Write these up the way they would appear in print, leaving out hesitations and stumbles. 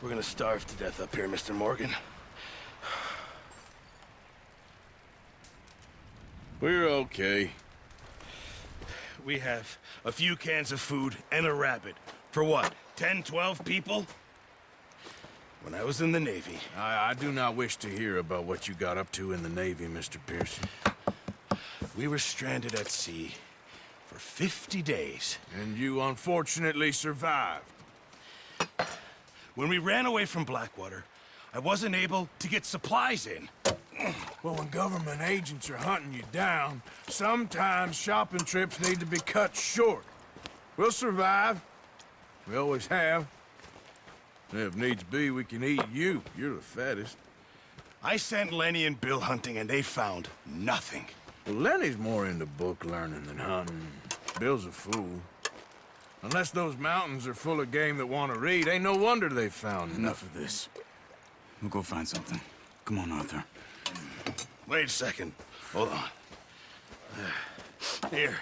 We're gonna starve to death up here, Mr. Morgan. We're okay. We have a few cans of food and a rabbit. For what, 10, 12 people? When I was in the Navy... I do not wish to hear about what you got up to in the Navy, Mr. Pearson. We were stranded at sea for 50 days. And you unfortunately survived. When we ran away from Blackwater, I wasn't able to get supplies in. Well, when government agents are hunting you down, sometimes shopping trips need to be cut short. We'll survive. We always have. If needs be, we can eat you. You're the fattest. I sent Lenny and Bill hunting, and they found nothing. Well, Lenny's more into book learning than hunting. Bill's a fool. Unless those mountains are full of game that want to read, ain't no wonder they found Enough of this. We'll go find something. Come on, Arthur. Wait a second. Hold on. Here.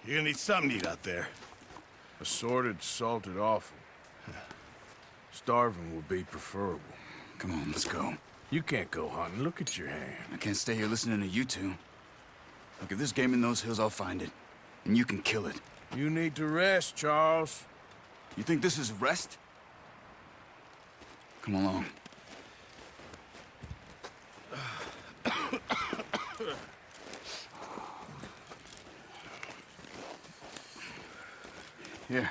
You're gonna need something to eat out there. Assorted, salted offal. Starving would be preferable. Come on, let's go. You can't go hunting. Look at your hand. I can't stay here listening to you two. Look, if there's game in those hills, I'll find it. And you can kill it. You need to rest, Charles. You think this is rest? Come along. Here,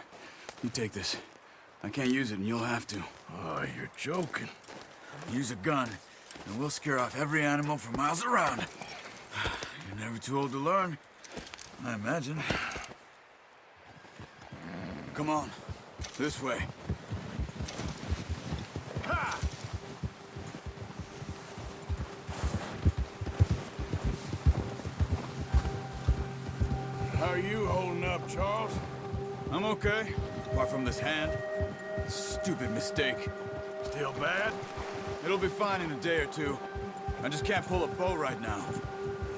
you take this. I can't use it, and you'll have to. Oh, you're joking. Use a gun, and we'll scare off every animal for miles around. You're never too old to learn, I imagine. Come on, this way. Ha! How are you holding up, Charles? I'm okay, apart from this hand. Stupid mistake. Still bad? It'll be fine in a day or two. I just can't pull a bow right now.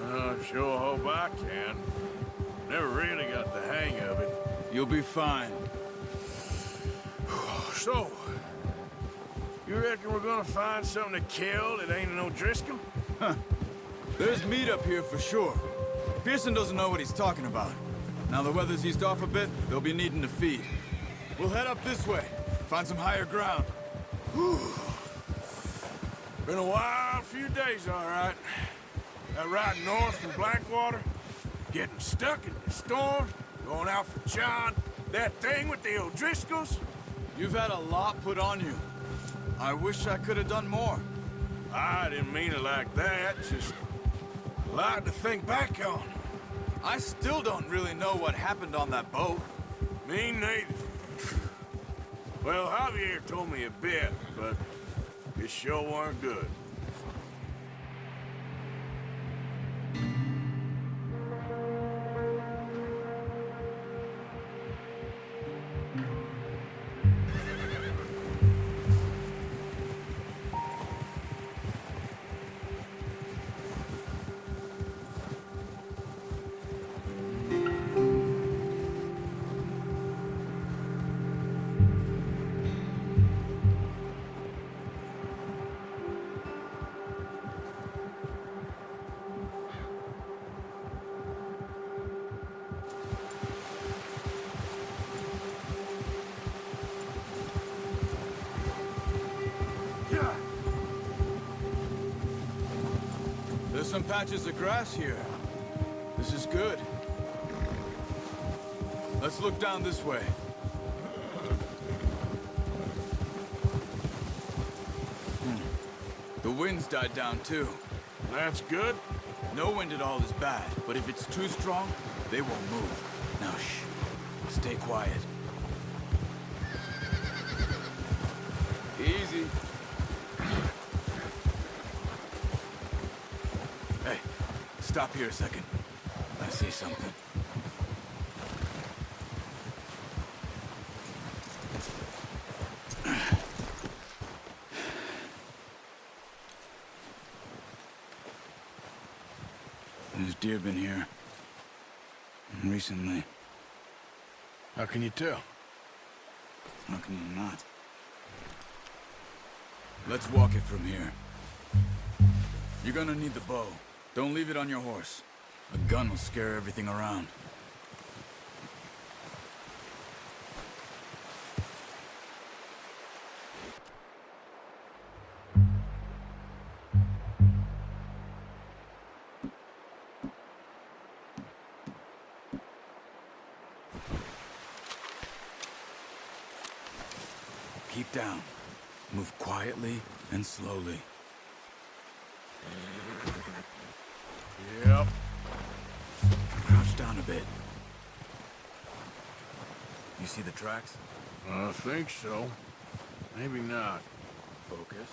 I sure hope I can. Never really got the hang of it. You'll be fine. So, you reckon we're gonna find something to kill that ain't no Driscoll? There's meat up here for sure. Pearson doesn't know what he's talking about. Now the weather's eased off a bit, they'll be needing to feed. We'll head up this way, find some higher ground. Whew. Been a wild few days, all right. That ride north from Blackwater, getting stuck in the storm, going out for John, that thing with the O'Driscolls. You've had a lot put on you. I wish I could have done more. I didn't mean it like that, just a lot to think back on. I still don't really know what happened on that boat. Me neither. Well, Javier told me a bit, but it sure weren't good. There's some patches of grass here. This is good. Let's look down this way. The wind's died down too. That's good. No wind at all is bad, but if it's too strong, they won't move. Now shh. Stay quiet. Easy. Hey, stop here a second. I see something. There's deer been here. Recently. How can you tell? How can you not? Let's walk it from here. You're gonna need the bow. Don't leave it on your horse. A gun will scare everything around. Keep down. Move quietly and slowly. Yep. Crouch down a bit. You see the tracks? I think so. Maybe not. Focus.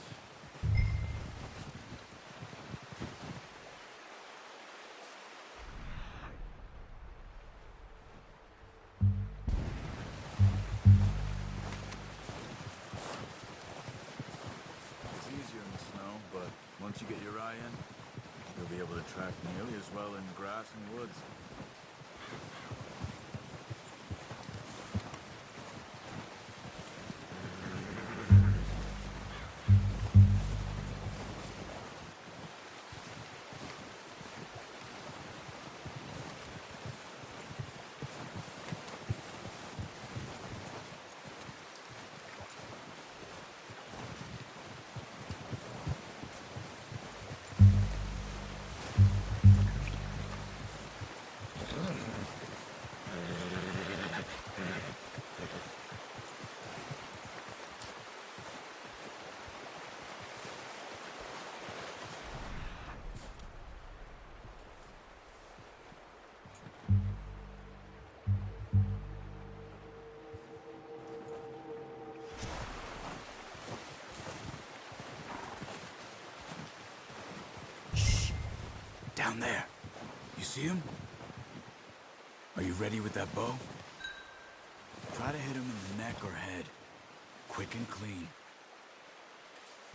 It's easier in the snow, but once you get your eye in, you'll be able to track nearly as well in grass and woods. Down there. You see him? Are you ready with that bow? Try to hit him in the neck or head. Quick and clean.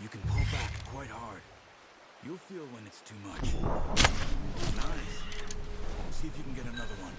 You can pull back quite hard. You'll feel when it's too much. Nice. See if you can get another one.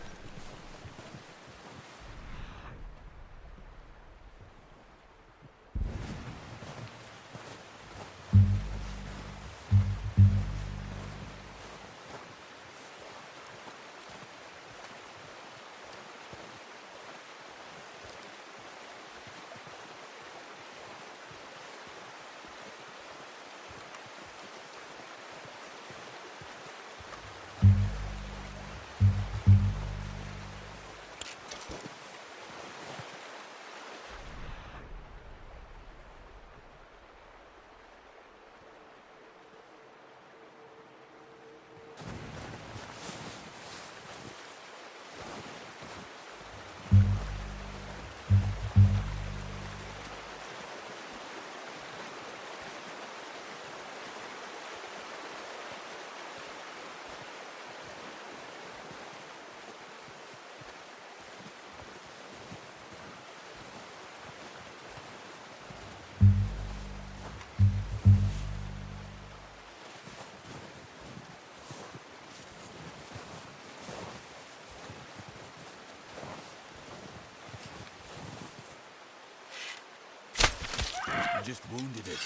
You just wounded it.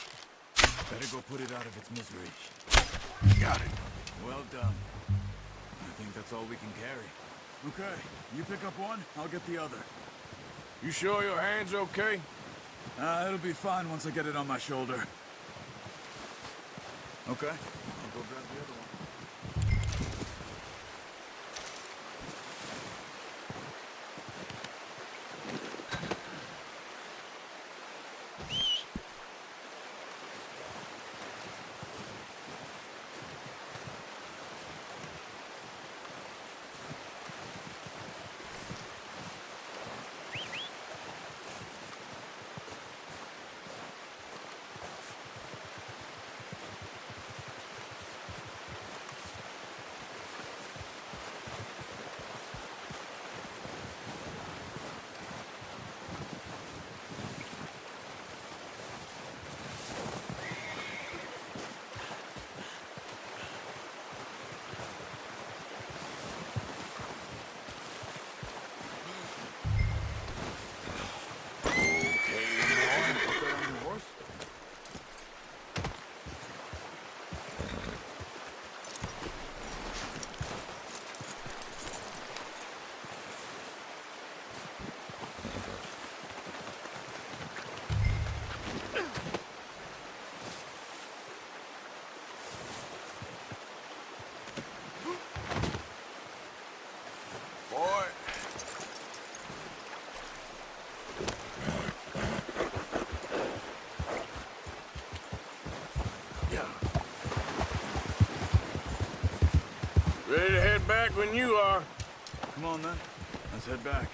Better go put it out of its misery. Got it. Well done. I think that's all we can carry. Okay, you pick up one, I'll get the other. You sure your hand's okay? It'll be fine once I get it on my shoulder. Okay, I'll go grab the other one. Ready to head back when you are. Come on, then. Let's head back.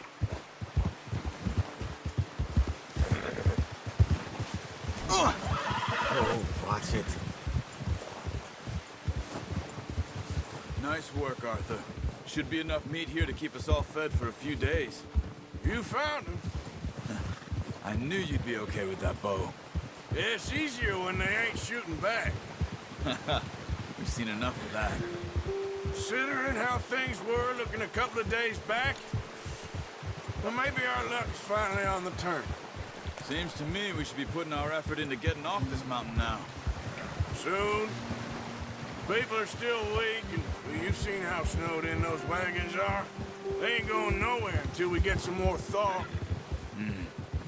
Oh, watch it. Nice work, Arthur. Should be enough meat here to keep us all fed for a few days. You found him. I knew you'd be okay with that bow. Yeah, it's easier when they ain't shooting back. We've seen enough of that. Considering how things were looking a couple of days back, well, maybe our luck's finally on the turn. Seems to me we should be putting our effort into getting off this mountain now. Soon. People are still weak, and well, you've seen how snowed in those wagons are. They ain't going nowhere until we get some more thaw.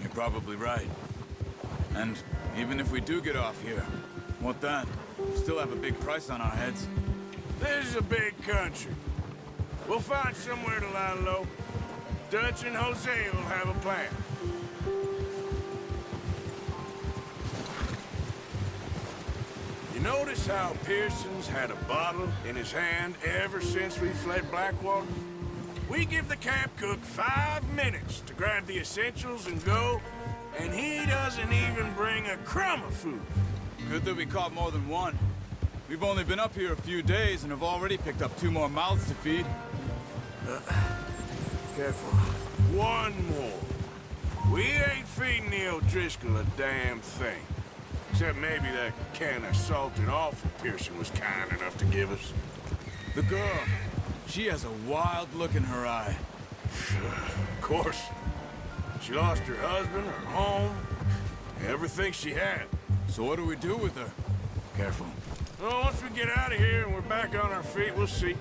You're probably right. And even if we do get off here, what then? We still have a big price on our heads. This is a big country. We'll find somewhere to lie low. Dutch and Jose will have a plan. You notice how Pearson's had a bottle in his hand ever since we fled Blackwater? We give the camp cook 5 minutes to grab the essentials and go, and he doesn't even bring a crumb of food. Good that we caught more than one. We've only been up here a few days and have already picked up 2 more mouths to feed. Careful. One more. We ain't feeding the O'Driscoll a damn thing. Except maybe that can of salted offal Pearson was kind enough to give us. The girl, she has a wild look in her eye. Of course. She lost her husband, her home, everything she had. So what do we do with her? Careful. Well, once we get out of here and we're back on our feet, we'll see.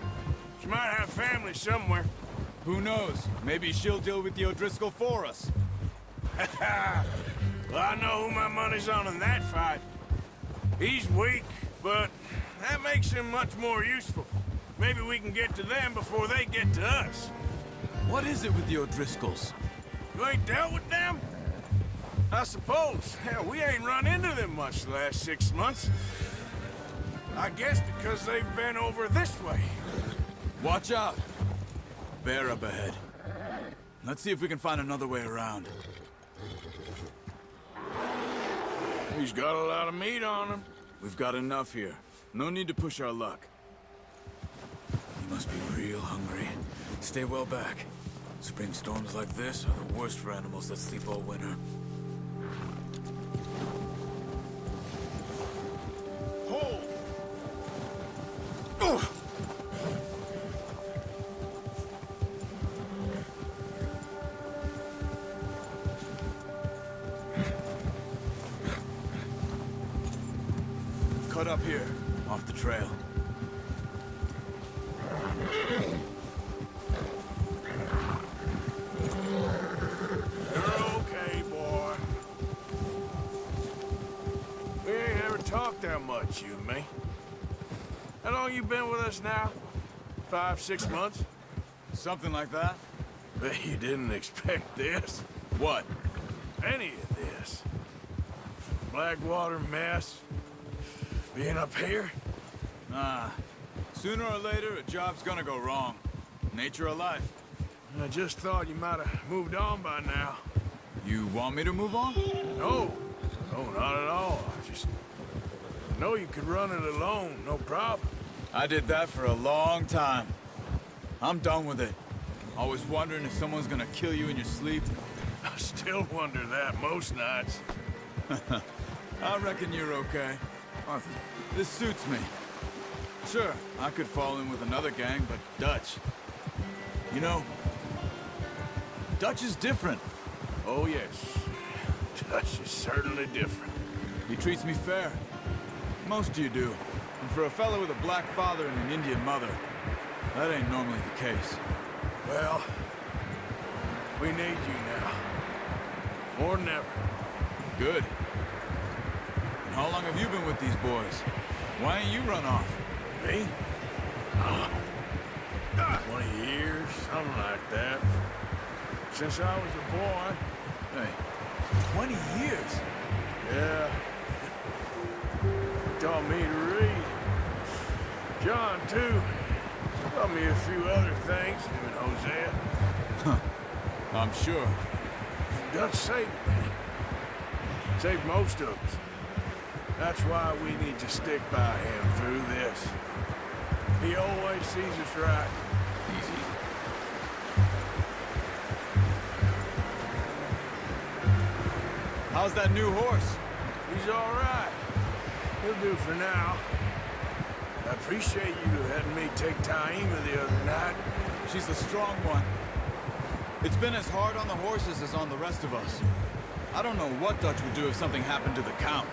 She might have family somewhere. Who knows? Maybe she'll deal with the O'Driscoll for us. Well, I know who my money's on in that fight. He's weak, but that makes him much more useful. Maybe we can get to them before they get to us. What is it with the O'Driscolls? You ain't dealt with them? I suppose. Hell, we ain't run into them much the last 6 months. I guess because they've been over this way. Watch out! Bear up ahead. Let's see if we can find another way around. He's got a lot of meat on him. We've got enough here. No need to push our luck. You must be real hungry. Stay well back. Spring storms like this are the worst for animals that sleep all winter. Hold! Cut up here, off the trail. You're okay, boy. We ain't ever talked that much, you and me. How long you been with us now? 5, 6 months? Something like that? Bet you didn't expect this. What? Any of this. Blackwater mess. Being up here? Nah. Sooner or later, a job's gonna go wrong. Nature of life. I just thought you might have moved on by now. You want me to move on? No. No, not at all. I just know you could run it alone, no problem. I did that for a long time. I'm done with it. Always wondering if someone's gonna kill you in your sleep. I still wonder that most nights. I reckon you're okay. Arthur, this suits me. Sure, I could fall in with another gang, but Dutch... You know, Dutch is different. Oh, yes. Dutch is certainly different. He treats me fair. Most of you do. And for a fellow with a black father and an Indian mother, that ain't normally the case. Well, we need you now. More than ever. Good. And how long have you been with these boys? Why ain't you run off? Me? 20 years, something like that. Since I was a boy. Hey, 20 years? Yeah. He taught me to read. John, too. Taught me a few other things, him and Hosea. I'm sure. Dutch saved me. Saved most of us. That's why we need to stick by him through this. He always sees us right. Easy. How's that new horse? He's all right. He'll do for now. I appreciate you letting me take Taima the other night. She's the strong one. It's been as hard on the horses as on the rest of us. I don't know what Dutch would do if something happened to the Count.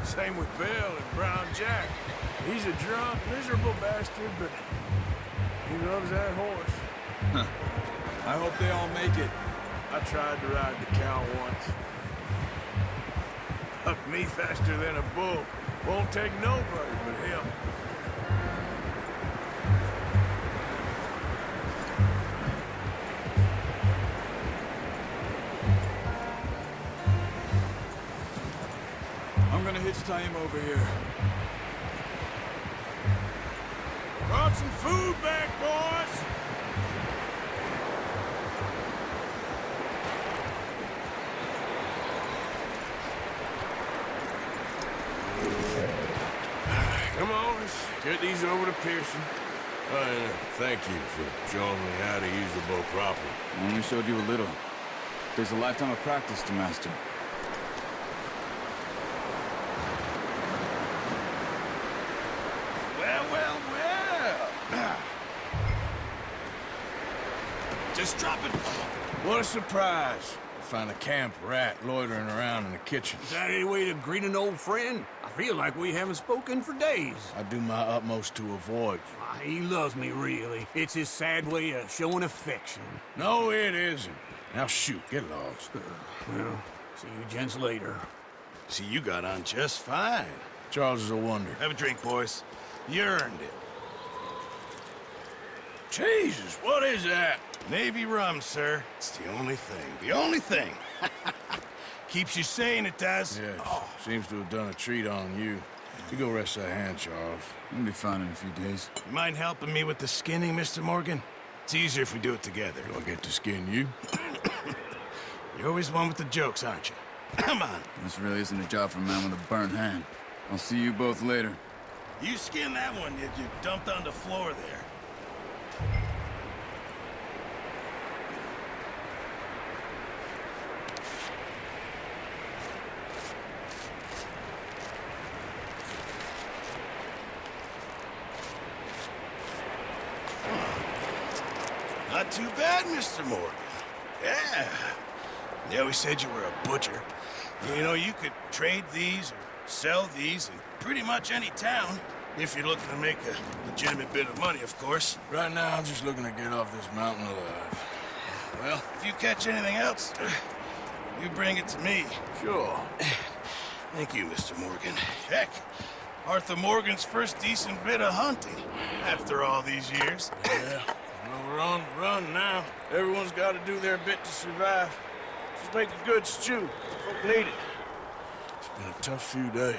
Same with Bill and Brown Jack. He's a drunk, miserable bastard, but he loves that horse. I hope they all make it. I tried to ride the cow once. Hucked me faster than a bull. Won't take nobody but him. I'm gonna hitch Taima over here. Brought some food back, boys! Come on, let's get these over to Pearson. Thank you for showing me how to use the bow properly. I only showed you a little. Takes a lifetime of practice to master. Well. Just drop it. What a surprise. Find a camp rat loitering around in the kitchen. Is that any way to greet an old friend? I feel like we haven't spoken for days. I do my utmost to avoid you. He loves me, really. It's his sad way of showing affection. No, it isn't. Now shoot, get lost. Well, see you gents later. See, you got on just fine. Charles is a wonder. Have a drink, boys. You earned it. Jesus, what is that? Navy rum, sir. It's the only thing. The only thing. Keeps you sane, it does. Yes, seems to have done a treat on you. You go rest that hand, Charles. We'll be fine in a few days. You mind helping me with the skinning, Mr. Morgan? It's easier if we do it together. Do I get to skin you? You're always one with the jokes, aren't you? Come on. This really isn't a job for a man with a burnt hand. I'll see you both later. You skin that one you dumped on the floor there. Not too bad, Mr. Morgan. Yeah. They always said you were a butcher. You know, you could trade these or sell these in pretty much any town. If you're looking to make a legitimate bit of money, of course. Right now, I'm just looking to get off this mountain alive. Well, if you catch anything else, you bring it to me. Sure. Thank you, Mr. Morgan. Heck, Arthur Morgan's first decent bit of hunting after all these years. Yeah. Well, we're on the run now. Everyone's got to do their bit to survive. Just make a good stew. Folk need it. It's been a tough few days.